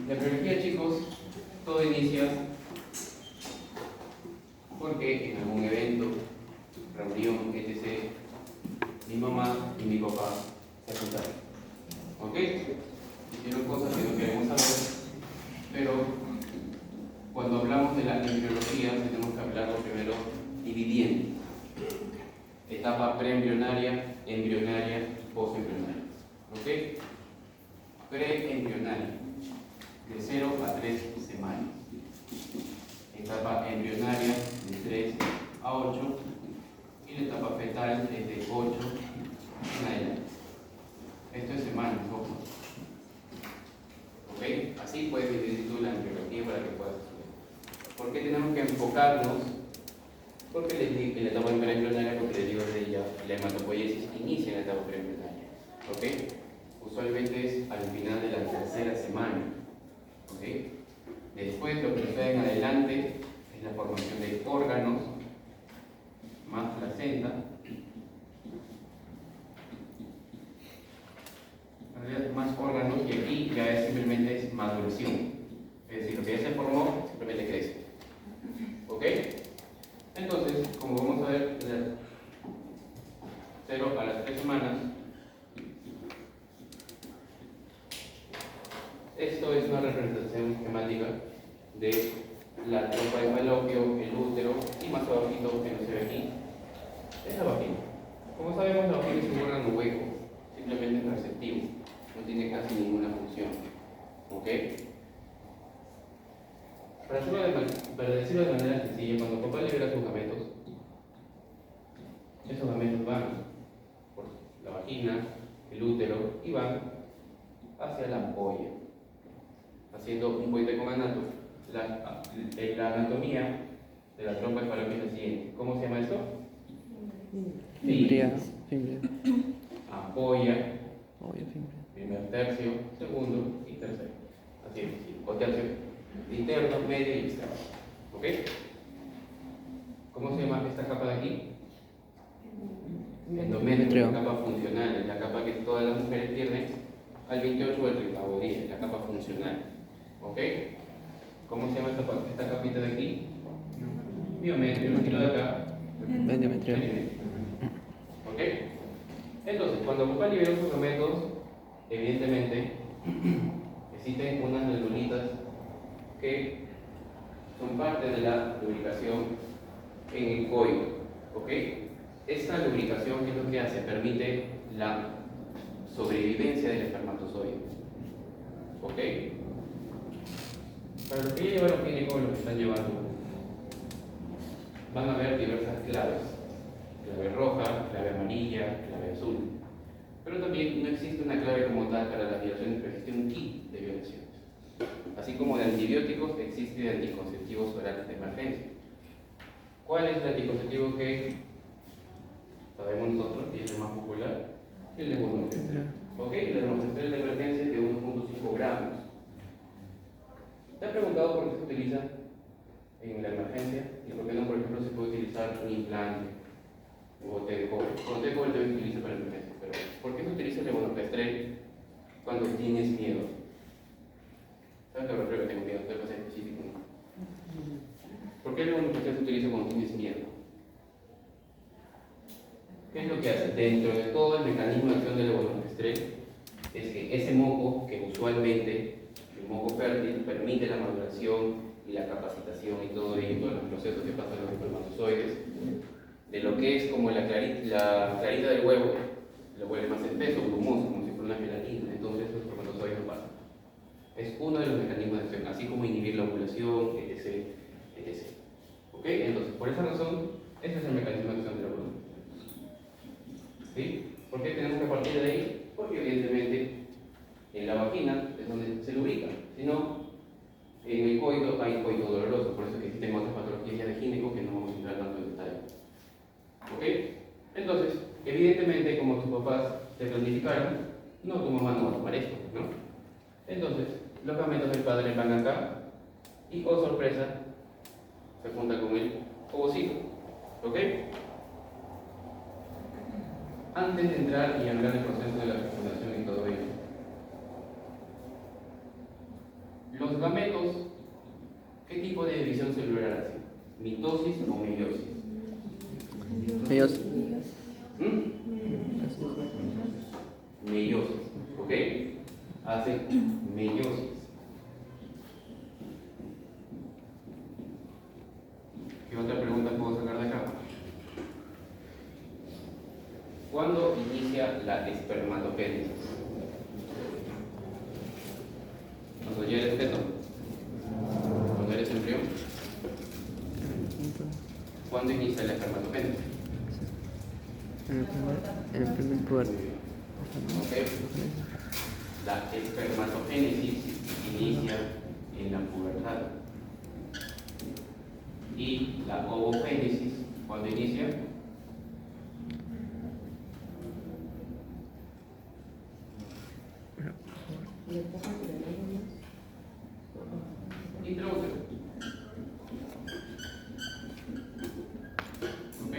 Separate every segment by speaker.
Speaker 1: La embriología, chicos, todo inicia porque en algún evento, reunión, etc., mi mamá y mi papá se juntaron. ¿Ok? Hicieron cosas que no queremos saber, pero cuando hablamos de la embriología tenemos que hablarlo primero dividiendo etapa preembrionaria, embrionaria y postembrionaria. ¿Ok? Preembrionaria, de 0 a 3 semanas. Etapa embrionaria, de 3 a 8. Y la etapa fetal es de 8 en adelante. Esto es semanas, ojo. ¿Ok? Así puedes dividir tú la embriología para que puedas estudiar. ¿Por qué tenemos que enfocarnos? Porque les digo en la etapa preembrionaria, porque les digo de ella, la hematopoiesis inicia en la etapa preembrionaria. ¿Ok? Usualmente es al final de la tercera semana. ¿Ok? Después, lo que sucede en adelante es la formación de órganos más placenta. En realidad, más órganos, y aquí ya es simplemente maduración. Es decir, lo que ya se formó simplemente crece. ¿Ok? Entonces, como vamos a ver, de 0 a las 3 semanas, esto es una representación esquemática de la trompa de falopio, el útero y más abajito que no se ve aquí, es la vagina. Como sabemos, la vagina es un órgano hueco, simplemente es receptivo, no tiene casi ninguna función. ¿Ok? Para decirlo de manera sencilla, cuando papá libera sus gametos, esos gametos van por la vagina, el útero y van hacia la ampolla, haciendo un puente con anato. La anatomía de la trompa de falopio es la siguiente. ¿Cómo se llama esto?
Speaker 2: Fimbria.
Speaker 1: Ampolla, primer tercio, segundo y tercero. Así es, o tercio interno, medio y externo. ¿Ok? ¿Cómo se llama esta capa de aquí? Endometrio, la capa funcional, es la capa que todas las mujeres pierden al 28 o al 30º día, la capa funcional. ¿Ok? ¿Cómo se llama esta capita de aquí? Miometrio, y lo de acá.
Speaker 2: Endometrio.
Speaker 1: ¿Ok? Entonces, cuando papá liberó sus gametos, evidentemente existen unas glandulitas que son parte de la lubricación en el coito. ¿Ok? Esta lubricación es lo que hace, permite la sobrevivencia del espermatozoide. ¿Ok? Para los que ya llevaron ginecólogos, los que están llevando, van a ver diversas claves. Clave roja, clave amarilla, clave azul. Pero también no existe una clave como tal para las violaciones, pero existe un kit de violaciones. Así como de antibióticos, existe de anticonceptivos orales de emergencia. ¿Cuál es el anticonceptivo que sabemos nosotros, y es el más popular? El levonorgestrel. ¿Ok? El levonorgestrel de emergencia es de 1.5 gramos. ¿Te has preguntado por qué se utiliza en la emergencia? ¿Y por qué no, por ejemplo, se puede utilizar un implante o T-Cover? Con T-Cover también se utiliza para emergencia, pero ¿por qué se utiliza el levonorgestrel cuando tienes miedo? ¿Sabes a lo que refiero que tengo miedo? Estoy más específico, ¿no? ¿Por qué el levonorgestrel se utiliza cuando tienes miedo? ¿Qué es lo que hace? Dentro de todo el mecanismo de acción del levonorgestrel es que ese moco, que usualmente el moco fértil, permite la maduración y la capacitación y todo ello, todos los procesos que pasan en los espermatozoides, de lo que es como la clarita del huevo, lo vuelve más espeso, grumoso, como si fuera una gelatina. Entonces los espermatozoides no pasan. Es uno de los mecanismos de acción, así como inhibir la ovulación, etc. etc. ¿Ok? Entonces, por esa razón, ese es el mecanismo de acción de la hormona. ¿Sí? ¿Por qué tenemos que partir de ahí? Porque evidentemente en la vagina es donde se lubrica. Si no, en el coito hay coito doloroso, por eso es que existen otras patologías de gineco que no vamos a entrar tanto en detalle. ¿Ok? Entonces, evidentemente, como tus papás te planificaron, no, tu mamá no va a tomar esto, ¿no? Entonces, los gametos del padre van acá y, oh sorpresa, se junta con el ovocito. ¿Ok? Antes de entrar y hablar del proceso de la fecundación y todo ello, los hace meiosis. ¿Qué otra pregunta puedo sacar de acá? ¿Cuándo inicia la espermatogénesis? ¿Cuando ya eres feto? ¿Cuando eres embrión? ¿Cuándo inicia la espermatogénesis?
Speaker 2: En el primer puerto.
Speaker 1: Okay. La espermatogénesis inicia en la pubertad. Y la ovogénesis, ¿cuándo inicia? Intraútero. ¿Ok?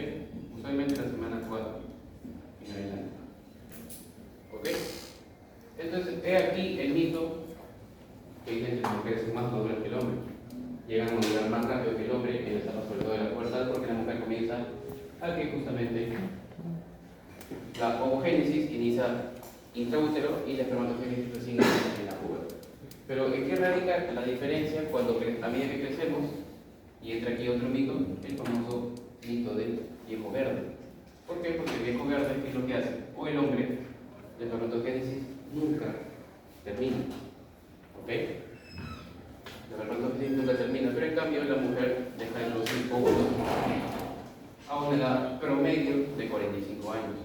Speaker 1: Usualmente la semana 4 en adelante. ¿Ok? Entonces, he aquí el mito que dicen que las mujeres son más maduras que el hombre. Llegan a madurar más rápido que el hombre en la etapa sobre todo de la pubertad, porque la mujer comienza a que justamente la ovogénesis inicia intraútero y la espermatogénesis recién inicia en la pubertad. Pero ¿en qué radica la diferencia cuando a medida que crecemos? Y entra aquí otro mito, el famoso mito del viejo verde. ¿Por qué? Porque el viejo verde, ¿qué es lo que hace? O el hombre, la espermatogénesis nunca termina. ¿Ok? La espermatogénesis nunca termina, pero en cambio la mujer deja de producir óvulos a una edad promedio de 45 años,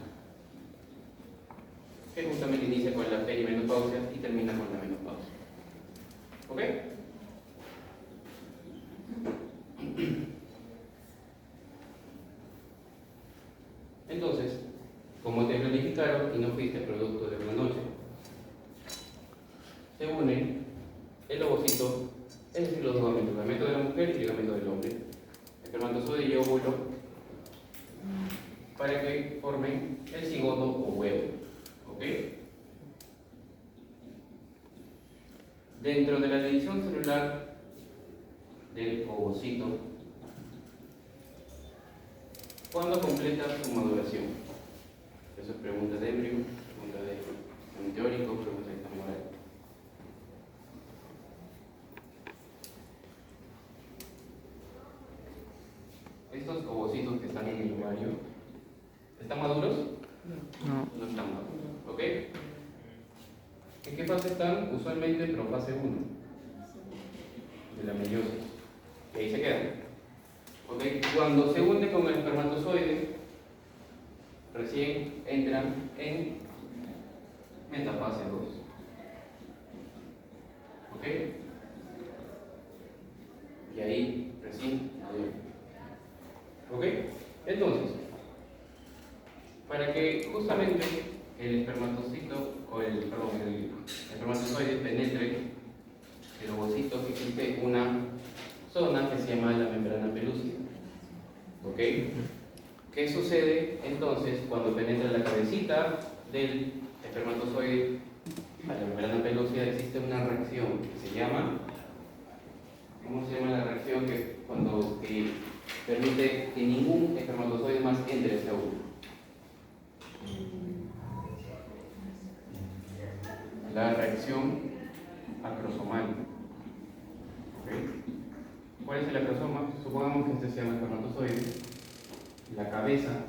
Speaker 1: que justamente inicia con la perimenopausia y termina con la menopausia. ¿Ok? Entonces, como te planificaron y no fuiste producto de una noche, se une el ovocito, es decir, los dos gametos, el gameto de la mujer y el gameto del hombre, espermatozoide y óvulo, para que formen el cigoto o huevo. ¿Ok? Dentro de la división celular del ovocito, ¿cuándo completa su maduración? Eso es pregunta de Embrio, pregunta de un teórico, pregunta de examen oral. Estos ovocitos que están en el ovario, ¿están maduros?
Speaker 2: No.
Speaker 1: No están maduros. ¿Ok? ¿En qué fase están? Usualmente profase 1 de la meiosis. Y ahí se quedan. ¿Ok? Cuando se une con el espermatozoide, recién entran en metafase 2. ¿Ok? Y ahí recién maduran. ¿Ok? Entonces, para que justamente el espermatocito, el espermatozoide penetre el ovocito, existe una zona que se llama la membrana pelúcida. ¿Ok? ¿Qué sucede entonces cuando penetra la cabecita del espermatozoide a la membrana pelúcida? Existe una reacción que se llama, ¿cómo se llama la reacción que permite que ningún espermatozoide más entre a esta óvulo? La reacción acrosomal. ¿Ok? ¿Cuál es el acrosoma? Supongamos que este se llama espermatozoide. La cabeza,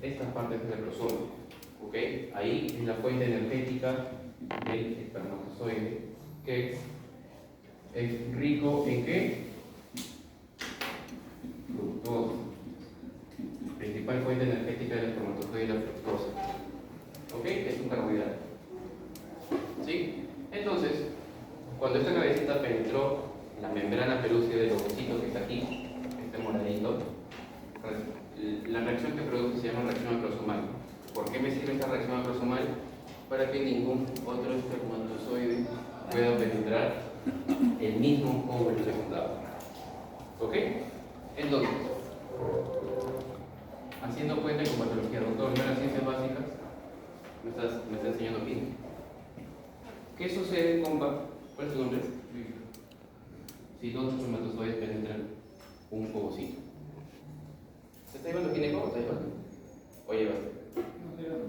Speaker 1: estas partes del acrosoma. ¿Ok? Ahí es la fuente energética del espermatozoide, que es rico en ¿qué? Fructosa. Principal fuente energética del espermatozoide es la fructosa. ¿Ok? Es un carbohidrato. ¿Sí? Entonces, cuando esta cabecita penetró la membrana pelúcida del ovocito que está aquí, este moradito, la reacción que produce se llama reacción acrosomal. ¿Por qué me sirve esta reacción acrosomal? Para que ningún otro espermatozoide pueda penetrar el mismo óvulo secundario. ¿Ok? Entonces, haciendo cuenta con patología, doctor, ¿no las ciencias básicas? Me está enseñando bien. ¿Qué sucede con ¿cuál es tu nombre? Si dos espermatozoides penetran un ovocito. ¿Se está llevando gineco o está llevando? ¿O lleva? No, está llevando.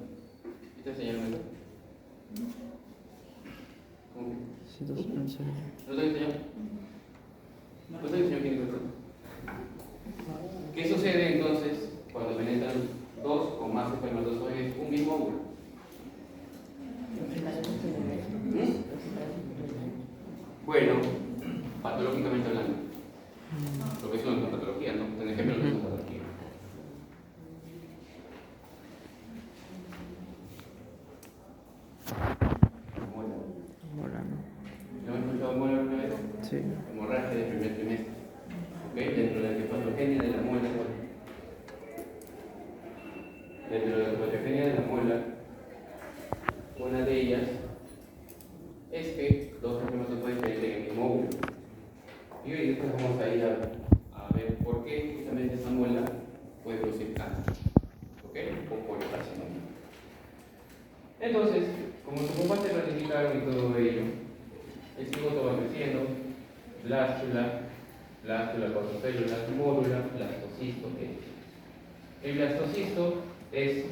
Speaker 1: ¿Está enseñando eso?
Speaker 2: 211.
Speaker 1: ¿No te enseñó? ¿No te enseñó quién es el fruto? ¿Qué sucede entonces cuando penetran dos o más espermatozoides un mismo óvulo? Bueno, patológicamente hablando, lo que es una patología, ¿no? En ejemplo, lo que es una patología. Muela.
Speaker 2: Mola, ¿no?
Speaker 1: ¿No has escuchado muela alguna vez?
Speaker 2: Sí.
Speaker 1: Hemorragia del primer trimestre. ¿Ok? Dentro de la hepatogenia de la muela. Dentro de la hepatogenia de la muela, una de ellas es que dos espermatozoides penetren el mismo óvulo. Y hoy después vamos a ir a ver por qué justamente esta muela puede producir cáncer. ¿Ok? O por carcinoma. Entonces, como sus papás se ratificaron y todo ello, el cigoto va creciendo, blástula, cuatro células, mórula, blastocisto. El blastocisto es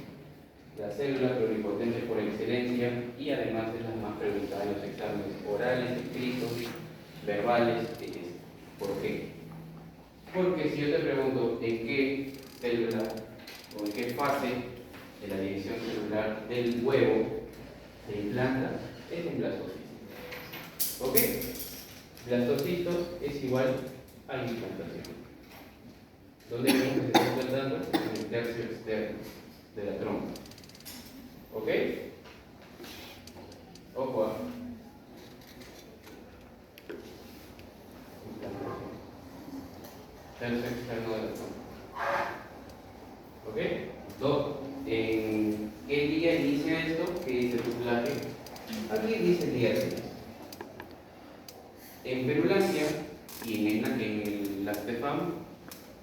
Speaker 1: la célula pluripotente por excelencia y además es la más preguntada en los exámenes orales, escritos, verbales, etc. ¿Por qué? Porque si yo te pregunto en qué célula o en qué fase de la división celular del huevo se implanta, es en blastocisto. ¿Ok? Blastocisto es igual a implantación. ¿Dónde vemos que se está implantando? En el tercio externo de la trompa. ¿Ok? Ojo a implantación. Tercio externo de la trompa. ¿Ok? ¿En qué día inicia esto? ¿Qué dice tu plaque? Aquí dice el día 6. En Perulandia y en el Lactefam,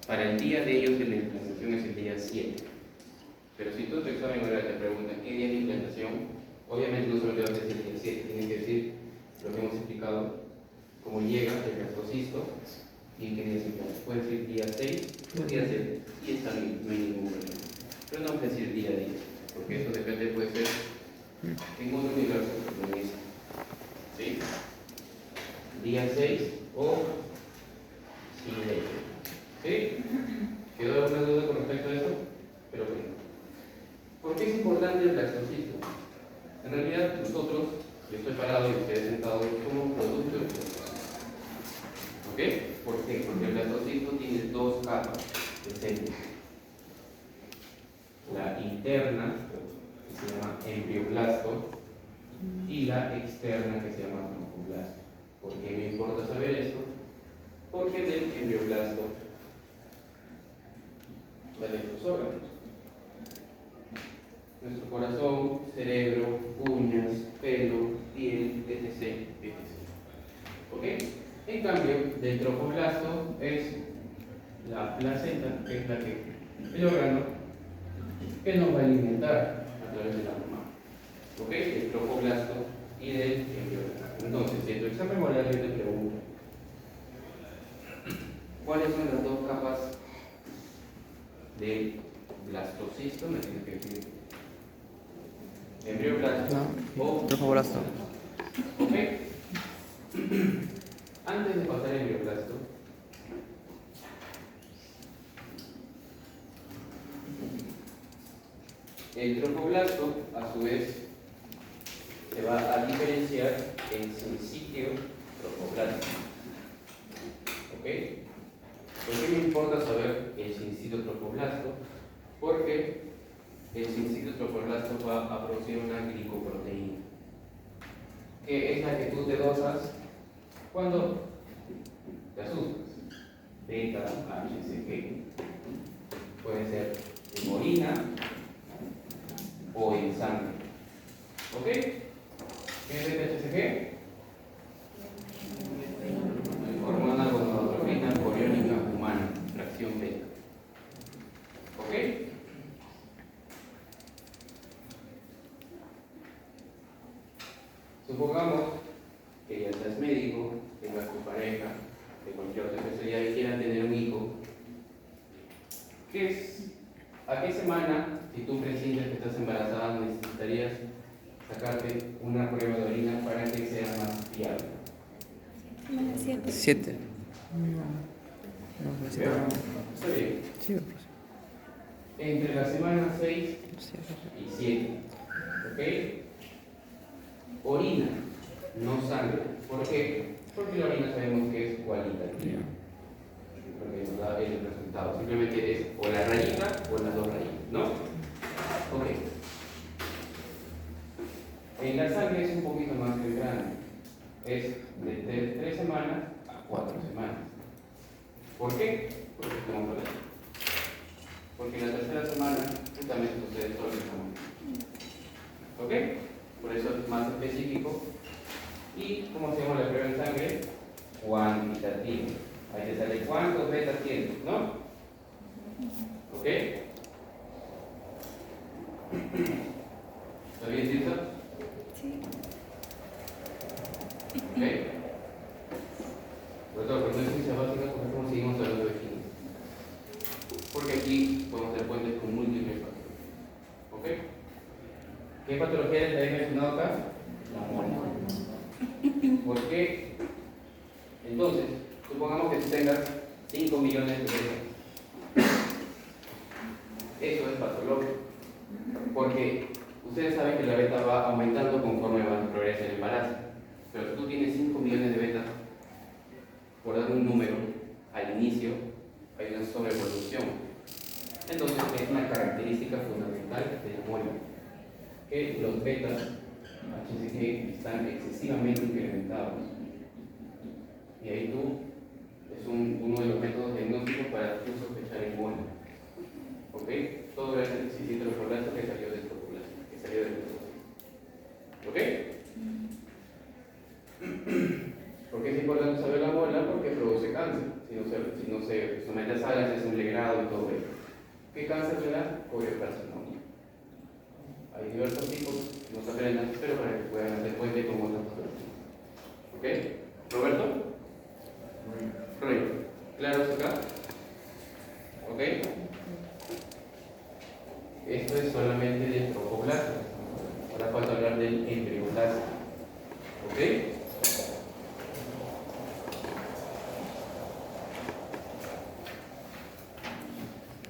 Speaker 1: para el día de ellos de la implantación es el día 7. Pero si tú en tu examen oral te preguntan qué día de implantación, obviamente no solo te vas a decir el día 7, tienes que decir lo que hemos explicado, cómo llega el blastocisto y en qué día se implanta. Puedes decir día 6 o día 7 y está bien, no hay ningún problema. Pero no vas a decir día 10, porque eso depende, puede ser en otro universo que no es. ¿Sí? Día 6 o sin leche. ¿Sí? ¿Quedó alguna duda con respecto a eso? Pero bueno. ¿Por qué es importante el blastocisto? En realidad, nosotros, yo estoy parado y ustedes sentados, somos producto del blastocisto. ¿Ok? ¿Por qué? Porque el blastocisto tiene dos capas de células. La interna, que se llama embrioblasto, y la externa, que se llama tromboblasto. ¿Por qué me importa saber esto? Porque del embrioblasto salen los órganos. Nuestro corazón, cerebro, uñas, pelo, piel, etc. ¿Ok? En cambio, del tromboblasto es la placenta, que es el órgano que nos va a alimentar a través de la mamá. ¿Ok? Del tromboblasto y del embrioblasto. Entonces, en tu examen oral yo te pregunto, ¿cuáles son las dos capas del blastocisto? Me tienes que decir. Embrioblasto o
Speaker 2: Tromboblasto.
Speaker 1: ¿Ok? Antes de pasar al embrioblasto, el tromboblasto, a su vez, se va a diferenciar en sincitio tromboblástico. ¿Ok? ¿Por qué me importa saber el sincitio tromboblasto? Porque el sincitio tromboblasto va a producir una glicoproteína, que es la que tú te dosas cuando te asustas. Beta, HCG. Puede ser en orina o en sangre. ¿Ok? ¿Qué es beta HCG? Hormona gonadotropina coriónica humana, fracción beta. ¿Ok? Supongamos que ya seas médico, tengas tu pareja, de cualquier otra especialidad y quieran tener un hijo. ¿A qué semana, si tú presientes que estás embarazada, necesitarías sacarte una prueba de orina para que sea más fiable.
Speaker 2: 7. No, pues
Speaker 1: ¿Veo?
Speaker 2: no.
Speaker 1: Está bien.
Speaker 2: Sí, pues.
Speaker 1: Entre la semana 6
Speaker 2: Sí,
Speaker 1: y 7. ¿Ok? Orina, no sangre. ¿Por qué? Porque la orina sabemos que es cualitativa. Porque nos da el resultado. Simplemente es o la rayita o las dos rayitas, ¿no? Ok. En la sangre es un poquito más temprano. Es de 3 semanas a 4 semanas. ¿Por qué? Porque estamos hablando. Porque en la tercera semana justamente sucede todo el fenómeno. ¿Ok? Por eso es más específico. ¿Y cómo hacemos la prueba en sangre? Cuantitativa. Ahí te sale cuántos betas tienes, ¿no? ¿Ok? ¿Está bien, Tirsa?
Speaker 3: Sí.
Speaker 1: ¿Ok? Sobre todo, cuando es ciencia básica, ¿por qué seguimos hablando de química? Porque aquí podemos hacer puentes con múltiples factores. ¿Ok? ¿Qué patología les había mencionado acá? La mona. ¿Por qué? Entonces, supongamos que tú tengas 5 millones de betas. Eso es patológico. Porque ustedes saben que la beta va aumentando conforme progresa el embarazo. Pero si tú tienes 5 millones de betas, por dar un número, al inicio hay una sobreproducción. Entonces es una característica fundamental de la muela, que los betas HCG están excesivamente incrementados. Y ahí tú, es uno de los métodos diagnósticos para tú sospechar en muela. ¿Ok? Todo gracias al excipiente de los problemas que salió de estos problemas, que salió de estos. ¿Ok? ¿Por qué es importante saber la muela? Porque produce cáncer. Si no se somete a salas, es un legrado y todo eso. ¿Qué cáncer le da? Coriocarcinoma. Hay diversos tipos, no se aprendan, pero para que puedan hacer puente con otras patologías. ¿Ok? ¿Roberto? Roy. ¿Claros acá? ¿Ok? Esto es solamente del tropoblasto. Ahora falta hablar del embrioblasto. ¿Ok?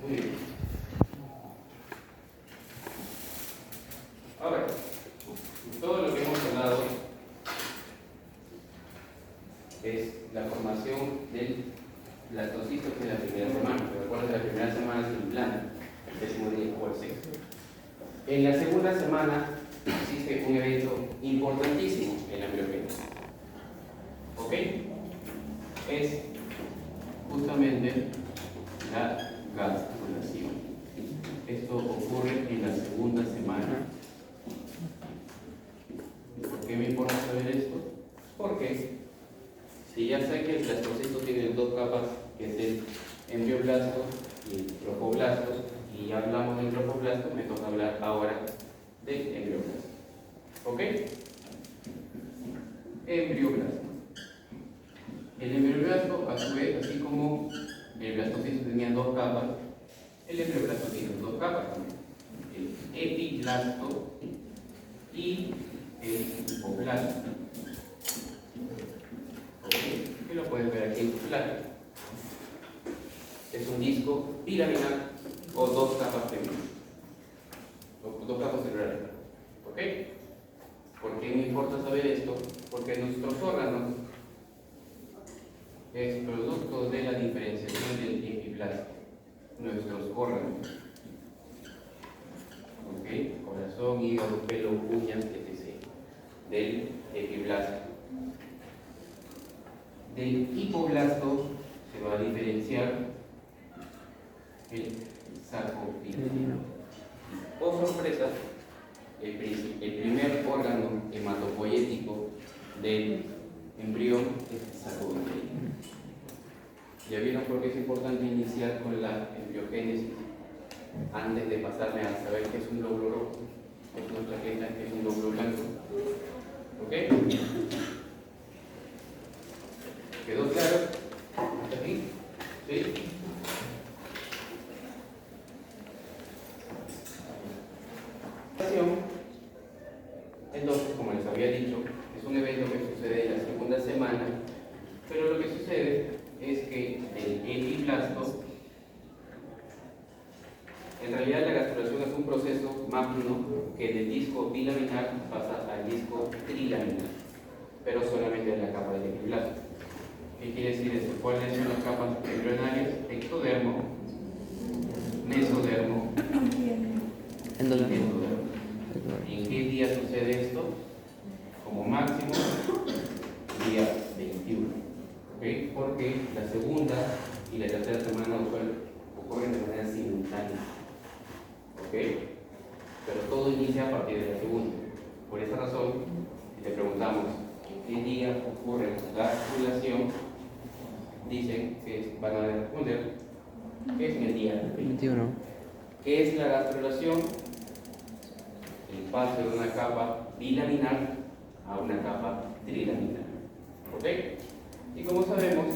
Speaker 1: Muy bien. Ahora, todo lo que hemos hablado es la formación del blastocisto en la primera semana. Recuerda que la primera semana se implanta, el décimo día o el sexto. En la segunda semana existe un evento importantísimo en la embriogénesis. ¿Ok? Es justamente la gastrulación. Esto ocurre en la segunda semana. ¿Por qué me importa saber esto? Porque si ya sé que el blastocisto tiene dos capas, que es el embrioblasto y el tropoblasto, y ya hablamos del tropoblasto, me toca hablar ahora del embrioblasto. ¿Ok? Embrioblasto. El embrioblasto, a su vez, así como el blastocisto tenía dos capas, el embrioblasto tiene dos capas también. El epiblasto y el hipoblasto. ¿Ok? Y lo puedes ver aquí en tu plato. Es un disco piramidal o dos capas femeninas. O dos capas celulares. ¿Ok? ¿Por qué me importa saber esto? Porque nuestros órganos es producto de la diferenciación del epiblasto. Nuestros órganos. ¿Ok? Corazón, hígado, pelo, uñas, etc. Del epiblasto. Del hipoblasto se va a diferenciar el sarcoplasma. Oh sorpresa, el primer órgano hematopoyético del embrión es el sarcoplasma. ¿Ya vieron por qué es importante iniciar con la embriogénesis antes de pasarme a saber qué es un glóbulo rojo, qué es una plaqueta, qué es un glóbulo blanco? ¿Ok? ¿Quedó claro? ¿Hasta aquí? ¿Sí? Entonces, como les había dicho, es un evento que sucede en la segunda semana, pero lo que sucede es que el epiblasto, en realidad la gastrulación es un proceso magno que del disco bilaminar pasa al disco trilaminar, pero solamente en la capa del epiblasto. ¿Qué quiere decir esto? ¿Cuáles son las capas embrionarias? Ectodermo, mesodermo y
Speaker 2: Endodermo.
Speaker 1: endodermo. ¿Y en qué día sucede esto? Como máximo, día 21. ¿Ok? Porque la segunda y la tercera semana ocurren de manera simultánea. ¿Ok? Pero todo inicia a partir de la segunda. Por esa razón, si te preguntamos en qué día ocurre la gastrulación, dicen que van a responder que es en el día
Speaker 2: 21.
Speaker 1: ¿Qué es la gastrulación? El paso de una capa bilaminar a una capa trilaminar. ¿Ok? Y como sabemos,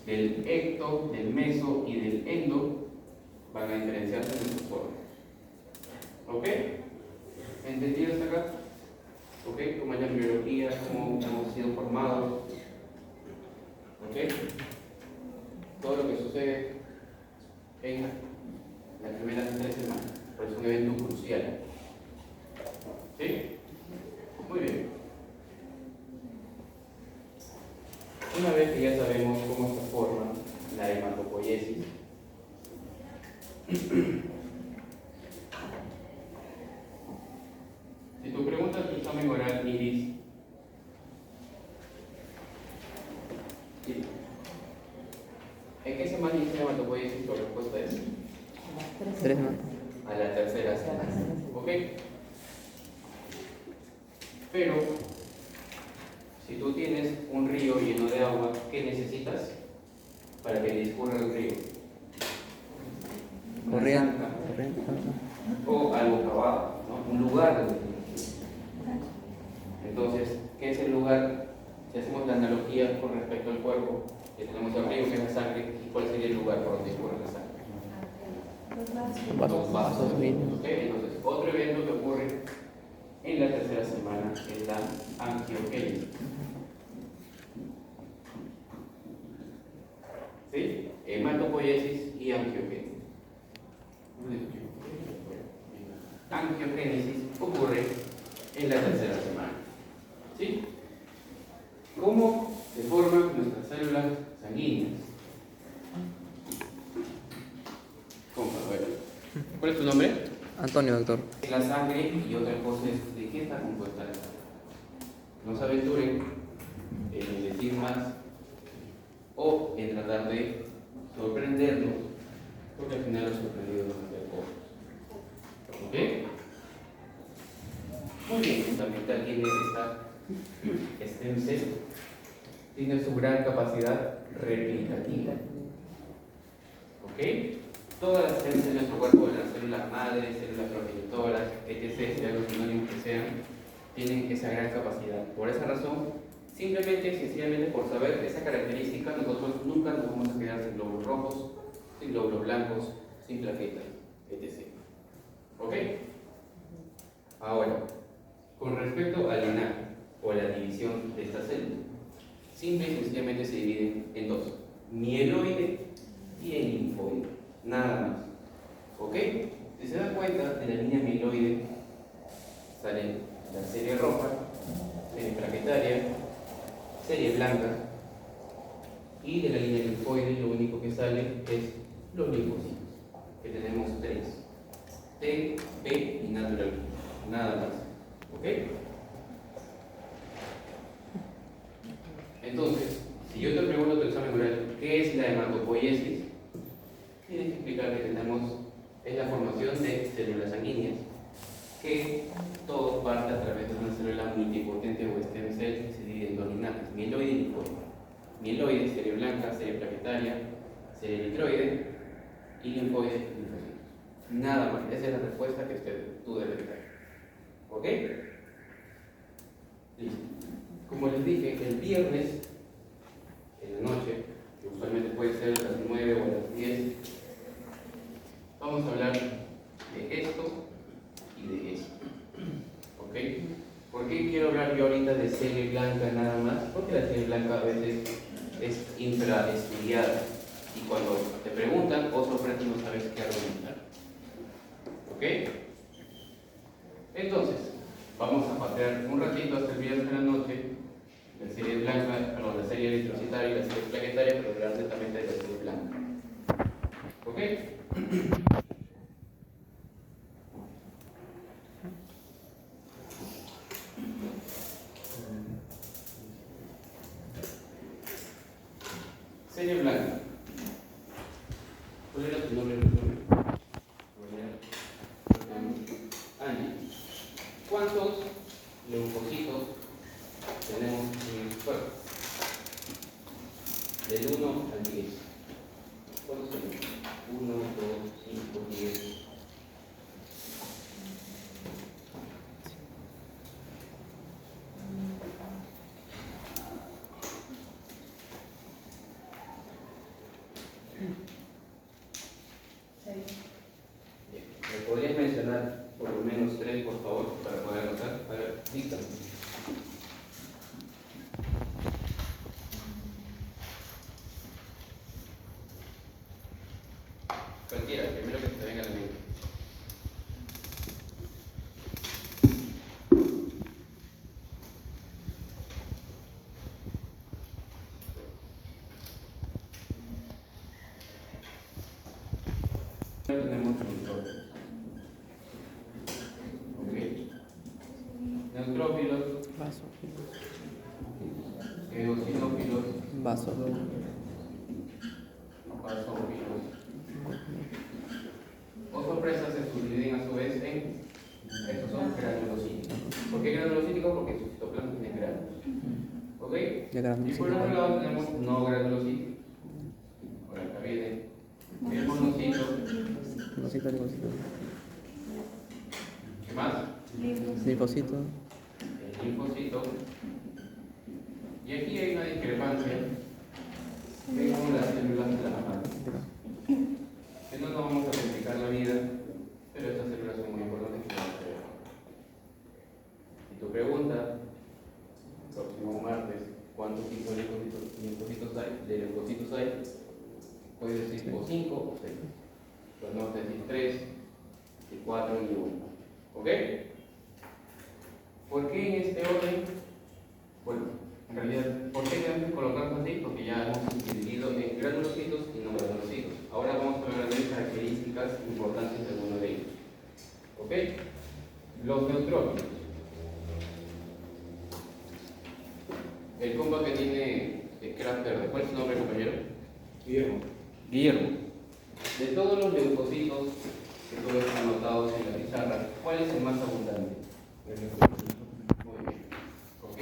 Speaker 1: del ecto, del meso y del endo van a diferenciarse en sus formas. ¿Ok? ¿Entendido hasta acá? ¿Ok? Como es la embriología, cómo hemos sido formados. ¿Ok? Todo lo que sucede en las primeras 3 semanas. Por eso es un evento crucial. ¿Sí? Muy bien. Una vez que ya sabemos cómo se forma la hematopoiesis, si tú preguntas tu examen oral iris, ¿en qué semana inicia la hematopoiesis? Tu respuesta es
Speaker 2: 3 semanas.
Speaker 1: a la tercera semana. ¿Ok? Pero, si tú tienes un río lleno de agua, ¿qué necesitas para que discurra el río? Una
Speaker 2: Corriente.
Speaker 1: zanja o algo cavado, ¿no? Un lugar donde. Entonces, ¿qué es el lugar? Si hacemos la analogía con respecto al cuerpo, que tenemos el río que es la sangre, ¿y cuál sería el lugar por donde discurre la sangre? Los vasos. ¿Ok? Entonces, otro evento que ocurre en la tercera semana es la angiogénesis. ¿Sí? Hematopoiesis y angiogénesis. Angiogénesis ocurre en la tercera semana. ¿Sí? ¿Cómo se forman nuestras células sanguíneas? ¿Cómo? A ver. ¿Cuál es tu nombre?
Speaker 2: Antonio, doctor.
Speaker 1: La sangre y otra cosa es de qué está compuesta la sangre. No se aventuren en decir más o en tratar de sorprendernos, porque al final los sorprendidos van a ser pocos. ¿Ok? Muy bien, fundamental tiene esta stem cell, tiene su gran capacidad replicativa. ¿Ok? Todas las células de nuestro cuerpo, las células madres, células progenitoras, etc., sean los sinónimos que sean, tienen esa gran capacidad. Por esa razón, simplemente, sencillamente por saber esa característica, nosotros nunca nos vamos a quedar sin glóbulos rojos, sin glóbulos blancos, sin plaquetas, etc. ¿Ok? Ahora, con respecto al linaje o la división de estas células, simple y sencillamente se dividen en dos: mieloide y el linfoide. Nada más. ¿Ok? Si se dan cuenta, de la línea mieloide salen la serie roja, serie plaquetaria, serie blanca, y de la línea linfoide lo único que sale es los linfocitos, que tenemos 3: T, P y natural. Nada más. ¿Ok? Entonces, si yo te pregunto en tu examen oral, ¿qué es la hematopoiesis? Tienes que explicar que es la formación de células sanguíneas, que todo parte a través de una célula multipotente o stem cell que se divide en dos linajes: mieloide y linfoide. Mieloide, serie blanca, serie plaquetaria, serie eritroide, y linfoide, linfocitos. Nada más. Esa es la respuesta que tú debes dar. ¿Ok? Listo. Como les dije, el viernes, en la noche, que usualmente puede ser a las 9 o a las 10, vamos a hablar de esto y de esto. ¿Ok? ¿Ok? ¿Por qué quiero hablar yo ahorita de serie blanca nada más? Porque la serie blanca a veces es infraestudiada. Y cuando te preguntan, o sorpresa, no sabes qué argumentar. ¿Ok? Entonces, vamos a patear un ratito hasta el viernes de la noche la serie blanca, perdón, la serie eritrocitaria y la serie plaquetaria, pero hablar netamente de la serie blanca. ¿Ok? Serie blanca. ¿Cuál era tu nombre? Angie. ¿Cuántos leucocitos tenemos en el cuerpo? Del 1 al 10. ¿Cuántos tenemos? 1, 2, 5, 10. ¿Me podrías mencionar por lo menos 3, por favor, para poder anotar? A ver, dígame. Cualquiera, primero que te venga a la mente. Tenemos neutrófilos. ¿Ok? Neutrófilos,
Speaker 2: Basófilos.
Speaker 1: eosinófilos,
Speaker 2: Basófilos.
Speaker 1: basófilos. O sorpresas se subdividen a su vez en, estos son granulocíticos. ¿Por qué granulocíticos? Porque su citoplasma tiene gránulos. ¿Ok? Y por otro lado tenemos no granulocíticos. Ahora acá viene el monocito.
Speaker 2: Linfocito, linfocito.
Speaker 1: ¿Qué más?
Speaker 2: Linfocito.
Speaker 1: El linfocito. Y aquí hay una discrepancia con las células plasmáticas. Que no nos vamos a complicar la vida, pero estas células son muy importantes que vamos a ver. Y tu pregunta, próximo martes, ¿cuántos tipos de leucocitos hay? Puedes decir o 5 o 6. Pues no decir 3, 4 y 1. ¿Ok? ¿Por qué en este orden? Bueno, en realidad, ¿por qué debemos colocarlos así? Porque ya hemos dividido en granulocitos y no granulocitos. Ahora vamos a ver las características importantes de alguno de ellos. ¿Ok? Los neutrófilos. El compa que tiene craft verde, ¿cuál es su nombre, compañero?
Speaker 3: Guillermo.
Speaker 1: Guillermo. De todos los leucocitos que tú ves anotados en la pizarra, ¿cuál es el más abundante? Muy bien. ¿Ok?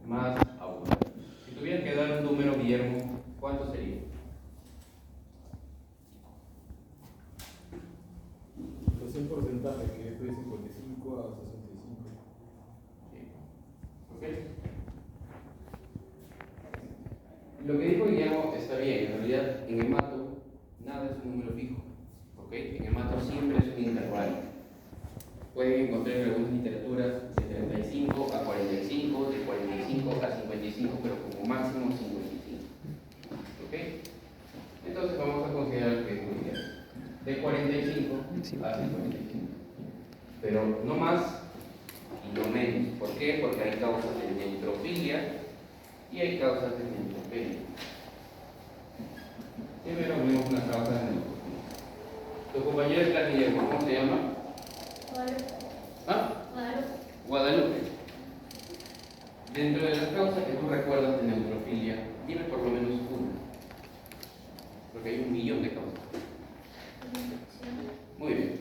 Speaker 1: Más abundante. Si tuvieras que dar un número, Guillermo, ¿cuánto sería?
Speaker 3: Pues un porcentaje que es de 55 a 65.
Speaker 1: ¿Ok? Lo que dijo Guillermo está bien. En realidad, en hemato, nada es un número fijo. ¿Ok? En hemato siempre es un intervalo. Pueden encontrar en algunas literaturas de 35 a 45, de 45 a 55, pero como máximo 55. ¿Ok? Entonces vamos a considerar que es muy bien. De 45 a 55. Pero no más y no menos. ¿Por qué? Porque hay causas de neutrofilia y hay causas de neutropenia. Primero vemos una causa de neutrofilia. Tu compañera es la Guillermo, ¿cómo se llama? ¿Ah? Guadalupe. Dentro de las causas que tú recuerdas de neutrofilia, dime por lo menos una. Porque hay 1.000.000 de causas. Muy bien.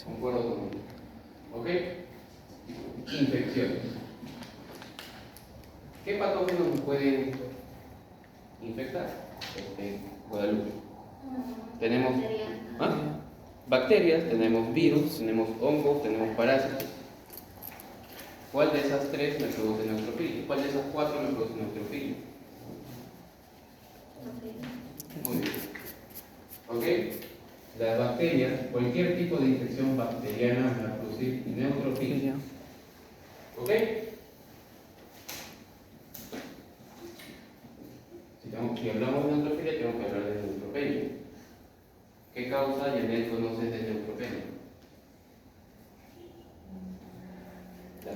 Speaker 1: Concuerdo conmigo. ¿Ok? Infecciones. ¿Qué patógenos nos pueden infectar? Guadalupe. Tenemos bacterias, tenemos virus, tenemos hongos, tenemos parásitos. ¿Cuál de esas 3 me produce neutrofilia? ¿Cuál de esas 4 me produce neutrofilia? Muy bien. ¿Ok? Las bacterias bacterias, cualquier tipo de infección bacteriana va a producir neutrofilia. ¿Ok? Si hablamos de neutrofilia, tenemos que hablar de neutropenia. ¿Qué causa Janet conoce de neutropenia? La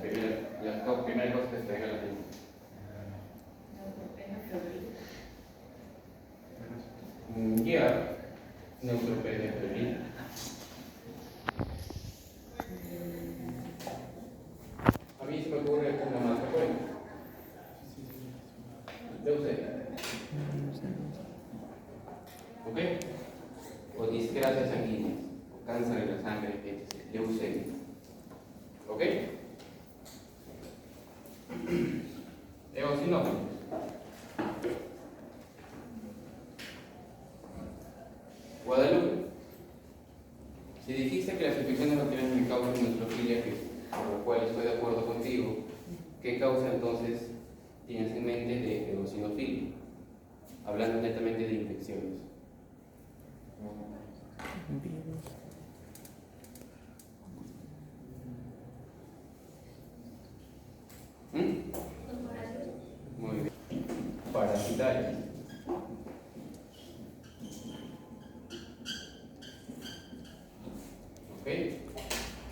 Speaker 1: primera cosa que se traiga a la mente. Ya, neutropenia febril. A mí se me ocurre una más frecuente. Leucemia. ¿Ok? O discrasias sanguíneas, o cáncer de la sangre, etc. Leucemia. ¿Ok? Eosinófilos. Guadalupe. Si dijiste que las infecciones bacterianas me causan neutrofilia, por lo cual estoy de acuerdo contigo, ¿qué causa entonces tienes en mente de eosinofilia? Hablando netamente de infecciones. Muy bien. Parasitarias. ¿Ok?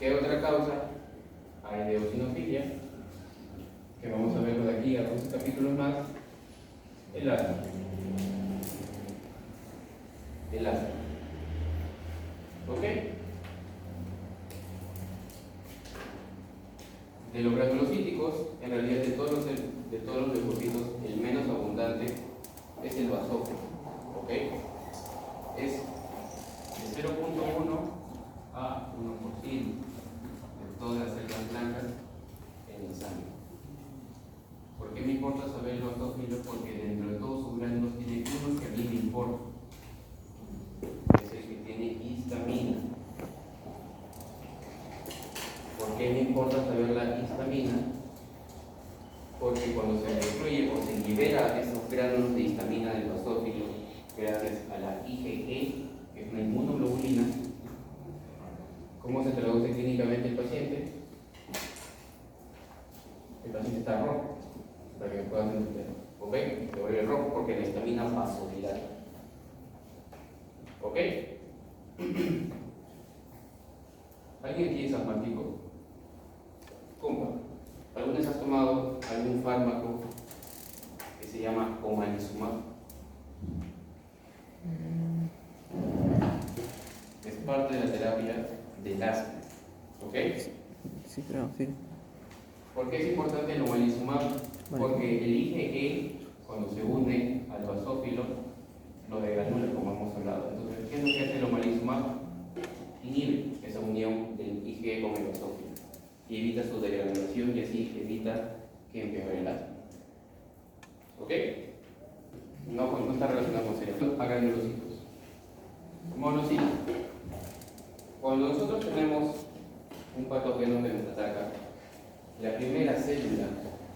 Speaker 1: ¿Qué otra causa hay de eosinofilia? Que vamos a verlo de aquí a 12 capítulos más. El asma. El asma. ¿Ok? De los granulocíticos, en realidad de todos los leucocitos, el menos abundante es el basófilo. ¿Ok? Es de 0.1 a 1% de todas las células blancas en la sangre. ¿Por qué me importa saber el basófilo? Porque dentro de todos sus granos tiene uno que a mí me importa. Es el que tiene histamina. ¿Por qué me importa saber la histamina? Porque cuando se destruye o se libera esos granos de histamina del basófilo, gracias a la IgE, que es una inmunoglobulina, ¿cómo se traduce clínicamente el paciente? El paciente está rojo, para que me puedan entender. ¿Ok? Se vuelve rojo porque la histamina vasodilata. ¿Ok? ¿Alguien aquí es asmático? Compa, ¿alguna vez has tomado algún fármaco que se llama omalizumab? Es parte de la terapia del asma. ¿Ok?
Speaker 2: Sí, creo, sí.
Speaker 1: ¿Por qué es importante el omalizumab? Porque el IgE, cuando se une al basófilo, lo degranula, como hemos hablado. Entonces, ¿qué es lo que hace el omalizumab? Inhibe esa unión del IgE con el basófilo y evita su degranulación y así evita que empeore el asma. ¿Ok? No está relacionado con cerebro. A granulocitos. Monocitos. Cuando nosotros tenemos un patógeno que nos ataca, la primera célula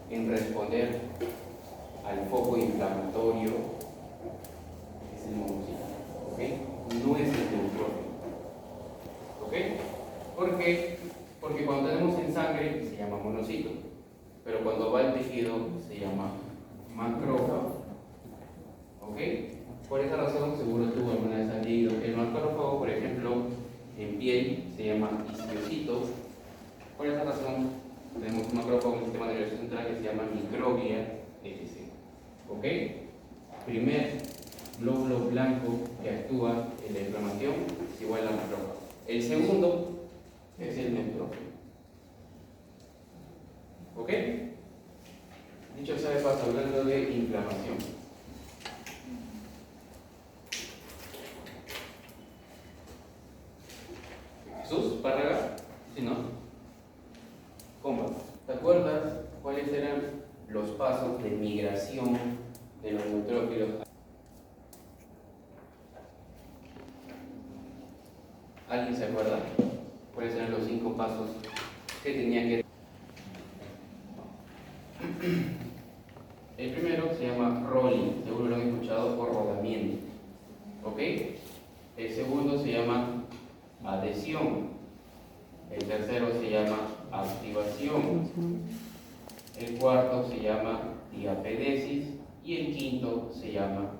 Speaker 1: en responder al foco inflamatorio es el monocito. ¿Ok? No es el neutrófilo. ¿Ok? ¿Por qué? Porque cuando tenemos en sangre se llama monocito, pero cuando va al tejido se llama macrófago. ¿Ok? Por esa razón, seguro tú alguna vez has leído que el macrófago, por ejemplo, en piel se llama histiocyto. Por esa razón, tenemos un macrófago en el sistema nervioso central que se llama microglia etc. ¿Ok? Primer glóbulo blanco que actúa en la inflamación es igual a macrófago. El segundo es el neutrófilo. ¿Ok? Dicho sea de paso, hablando de inflamación. Jesús, Párraga, ¿sí no? ¿Cómo? ¿Te acuerdas cuáles eran los pasos de migración de los neutrófilos? ¿Alguien se acuerda? ¿Cuáles eran los 5 pasos que tenía que... El primero se llama rolling, seguro lo han escuchado, por rodamiento. ¿Ok? El segundo se llama adhesión. El tercero se llama activación. El cuarto se llama diapedesis y el quinto se llama